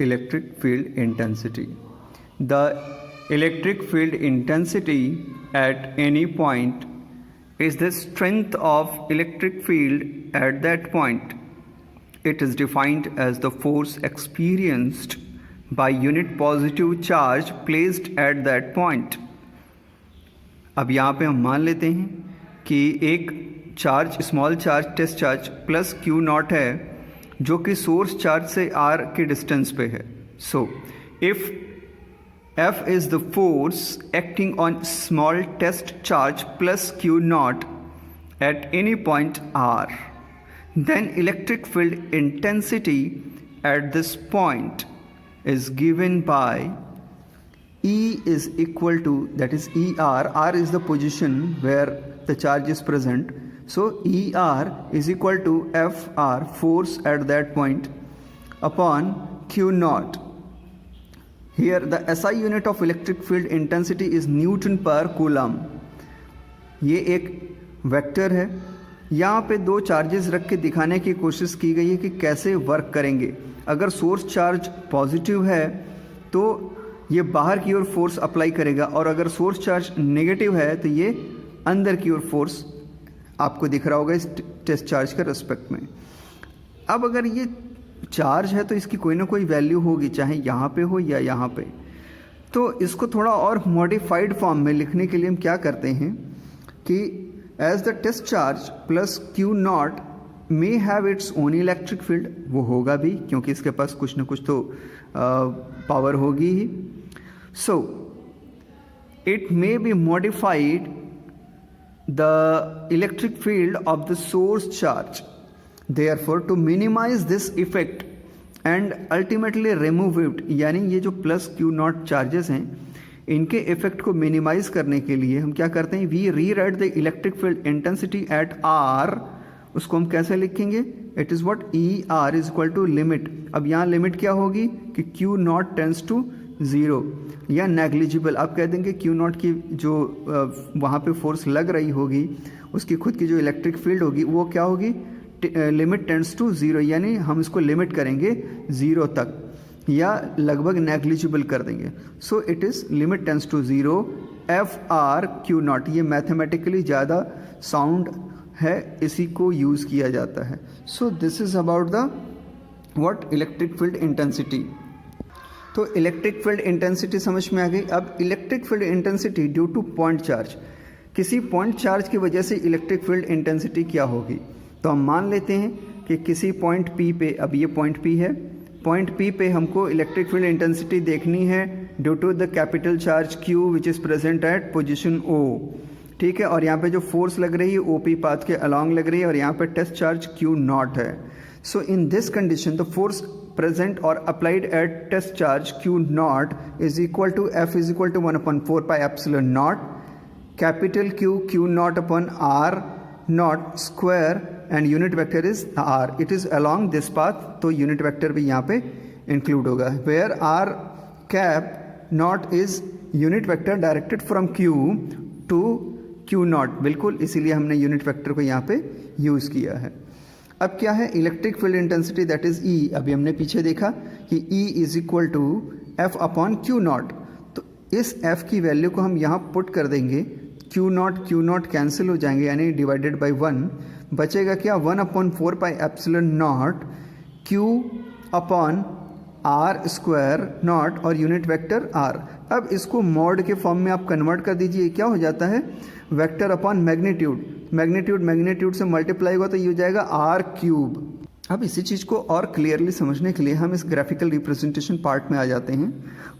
electric field intensity. The electric field intensity at any point is the strength of electric field at that point. It is defined as the force experienced by unit positive charge placed at that point. अब यहाँ पे हम मान लेते हैं कि एक charge, small charge, test charge plus Q naught है जो कि सोर्स चार्ज से आर के डिस्टेंस पे है. So if F is the force acting on small test charge plus Q naught at any point R, then electric field intensity at this point is given by E is equal to, that is ER, R is the position where the charge is present, so ER is equal to FR, force at that point, upon Q naught. Here the SI unit of electric field intensity is Newton per Coulomb. ये एक vector है. यहाँ पे दो charges रख के दिखाने की कोशिश की गई है कि कैसे वर्क करेंगे. अगर सोर्स चार्ज पॉजिटिव है तो ये बाहर की ओर फोर्स अप्लाई करेगा, और अगर सोर्स चार्ज नेगेटिव है तो ये अंदर की ओर फोर्स आपको दिख रहा होगा इस टेस्ट चार्ज के रेस्पेक्ट में. अब अगर ये चार्ज है तो इसकी कोई ना कोई वैल्यू होगी, चाहे यहाँ पे हो या यहाँ पे. तो इसको थोड़ा और मॉडिफाइड फॉर्म में लिखने के लिए हम क्या करते हैं कि as the test charge plus Q naught may have its own electric field, वो होगा भी क्योंकि इसके पास कुछ ना कुछ तो पावर होगी ही. So it may be modified the electric field of the source charge. Therefore, to minimize this effect and ultimately remove it, यानी ये जो प्लस क्यू नॉट चार्जेस हैं इनके इफेक्ट को मिनिमाइज करने के लिए हम क्या करते हैं, we rewrite the electric field intensity at r. उसको हम कैसे लिखेंगे, it is what E r is equal to limit. अब यहाँ लिमिट क्या होगी कि q naught tends to zero या नेग्लिजिबल. आप कह देंगे क्यू नॉट की जो वहाँ पे फोर्स लग रही होगी उसकी खुद की जो इलेक्ट्रिक फील्ड होगी वो क्या होगी, लिमिट टेंड्स टू ज़ीरो, यानी हम इसको लिमिट करेंगे ज़ीरो तक या लगभग नेग्लिजिबल कर देंगे. So it is limit tends to zero F r q naught. ये मैथमेटिकली ज़्यादा साउंड है, इसी को यूज़ किया जाता है. So this is about the what electric field intensity. तो इलेक्ट्रिक फील्ड इंटेंसिटी समझ में आ गई. अब electric field intensity due to point charge, किसी पॉइंट चार्ज की वजह से इलेक्ट्रिक फील्ड इंटेंसिटी क्या होगी. तो हम मान लेते हैं कि किसी पॉइंट P पे, अब ये पॉइंट P है, पॉइंट P पे हमको इलेक्ट्रिक फील्ड इंटेंसिटी देखनी है due to the capital charge Q which is present at position O. ठीक है, और यहाँ पे जो फोर्स लग रही है OP पाथ के अलॉन्ग लग रही है और यहाँ पे टेस्ट चार्ज Q नॉट है. So in this condition the force present और applied at test charge Q naught is equal to F is equal to 1/4 pi epsilon naught capital Q naught upon R naught square and unit vector is R. It is along this path, तो unit vector भी यहाँ पे include होगा. Where R cap naught is unit vector directed from Q to Q naught. बिल्कुल, इसीलिए हमने unit vector को यहाँ पे यूज़ किया है. अब क्या है electric field intensity, that is E. अभी हमने पीछे देखा कि E is equal to F upon Q naught. तो इस एफ की वैल्यू को हम यहाँ पुट कर देंगे, क्यू नॉट कैंसिल हो जाएंगे यानी डिवाइडेड बाई 1. बचेगा क्या, 1/4 pi epsilon naught Q upon R square naught और यूनिट वेक्टर आर. अब इसको मॉड के फॉर्म में आप कन्वर्ट कर दीजिए, क्या हो जाता है, वेक्टर अपॉन मैग्नीट्यूड. मैग्नीट्यूड से मल्टीप्लाई होगा तो ये हो जाएगा आर क्यूब. अब इसी चीज़ को और क्लियरली समझने के लिए हम इस ग्राफिकल रिप्रेजेंटेशन पार्ट में आ जाते हैं.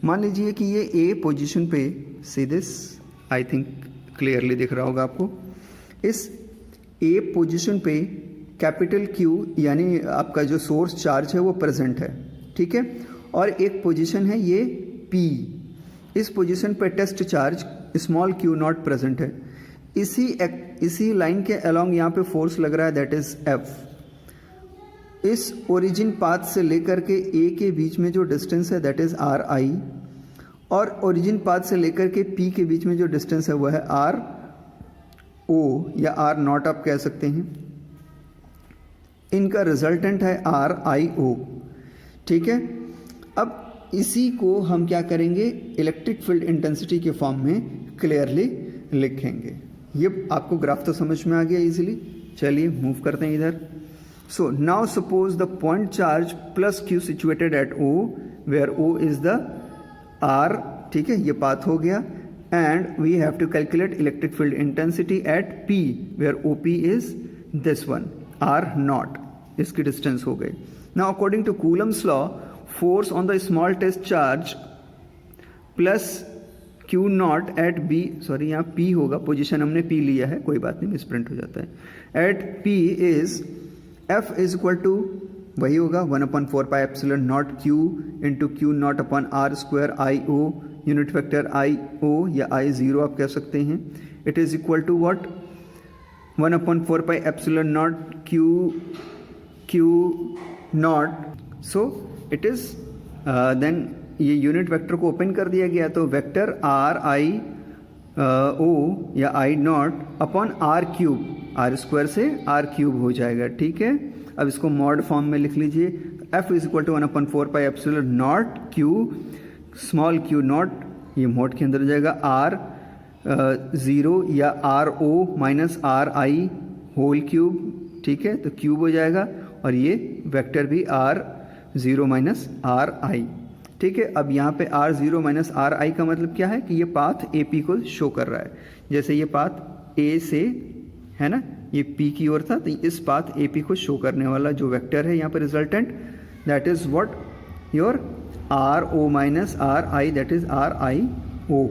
मान लीजिए कि ये ए पोजीशन पे, see this, I think clearly दिख रहा होगा आपको. इस ए पोजीशन पे कैपिटल क्यू यानी आपका जो सोर्स चार्ज है वो प्रेजेंट है. ठीक है, और एक पोजीशन है ये पी. इस पोजीशन पे test charge small Q naught present है. इसी लाइन के अलॉन्ग यहाँ पे फोर्स लग रहा है, दैट इज एफ. इस ओरिजिन पाथ से लेकर के ए के बीच में जो डिस्टेंस है दैट इज आर आई, और ओरिजिन पाथ से लेकर के पी के बीच में जो डिस्टेंस है वह है आर ओ या आर नॉट आप कह सकते हैं. इनका रिजल्टेंट है आर आई ओ. ठीक है, अब इसी को हम क्या करेंगे, इलेक्ट्रिक फील्ड इंटेंसिटी के फॉर्म में क्लियरली लिखेंगे। ये आपको ग्राफ तो समझ में आ गया इजीली। चलिए मूव करते हैं इधर। So now suppose the point charge plus Q situated at O, where O is the R, ठीक है, ये पाथ हो गया। And we have to calculate electric field intensity at P, where O P is this one, R naught, इसकी distance हो गई। Now according to Coulomb's law, force on the small test charge plus Q naught at B, sorry यहाँ P होगा, position हमने P लिया है, कोई बात नहीं, मिसप्रिंट हो जाता है। At P is F is equal to वही होगा 1/4 pi epsilon naught Q into Q naught upon R square I O, unit vector I O या आई जीरो आप कह सकते हैं। It is equal to what, 1/4 pi epsilon naught Q naught. So it is then ये unit vector को open कर दिया गया, तो वेक्टर आर आई ओ या I naught upon R cube, R square से आर क्यूब हो जाएगा, ठीक है। अब इसको मॉड फॉर्म में लिख लीजिए, F is equal to 1/4 pi epsilon naught Q small Q naught, ये मॉड के अंदर हो जाएगा, आर जीरो या R O minus R I whole cube, ठीक है, तो क्यूब हो जाएगा। और ये वेक्टर भी R zero minus R I, ठीक है। अब यहाँ पे R zero minus R I का मतलब क्या है कि ये पाथ ए पी को शो कर रहा है। जैसे ये पाथ ए से है ना, ये पी की ओर था, तो इस पाथ ए पी को शो करने वाला जो वेक्टर है यहाँ पर resultant, that is what, your R O minus R I, that is R I O.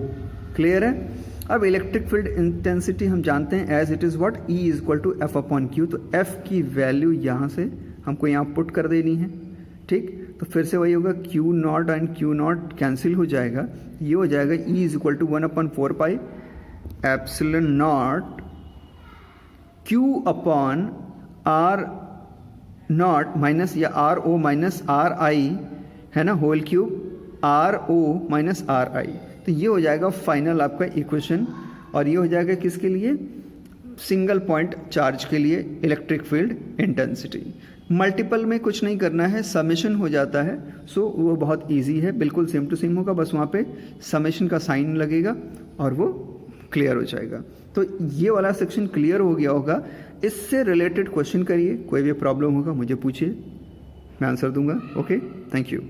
Clear है। अब इलेक्ट्रिक फील्ड इंटेंसिटी हम जानते हैं as it is what, E is equal to F upon Q. तो F की value यहाँ से हमको यहाँ पुट कर देनी है, ठीक। तो फिर से वही होगा, Q naught and Q naught cancel हो जाएगा, ये हो जाएगा E is equal to 1/4 pi epsilon naught Q upon R naught minus या R O minus R I है ना, whole cube R O minus R I. तो ये हो जाएगा फाइनल आपका इक्वेशन। और ये हो जाएगा किसके लिए, सिंगल पॉइंट चार्ज के लिए इलेक्ट्रिक फील्ड इंटेंसिटी। मल्टीपल में कुछ नहीं करना है, समेशन हो जाता है। सो वो बहुत इजी है, बिल्कुल सेम टू सेम होगा, बस वहाँ पे समेशन का साइन लगेगा और वो क्लियर हो जाएगा। तो ये वाला सेक्शन क्लियर हो गया होगा। इससे रिलेटेड क्वेश्चन करिए, कोई भी प्रॉब्लम होगा मुझे पूछिए, मैं आंसर दूंगा। Okay, thank you.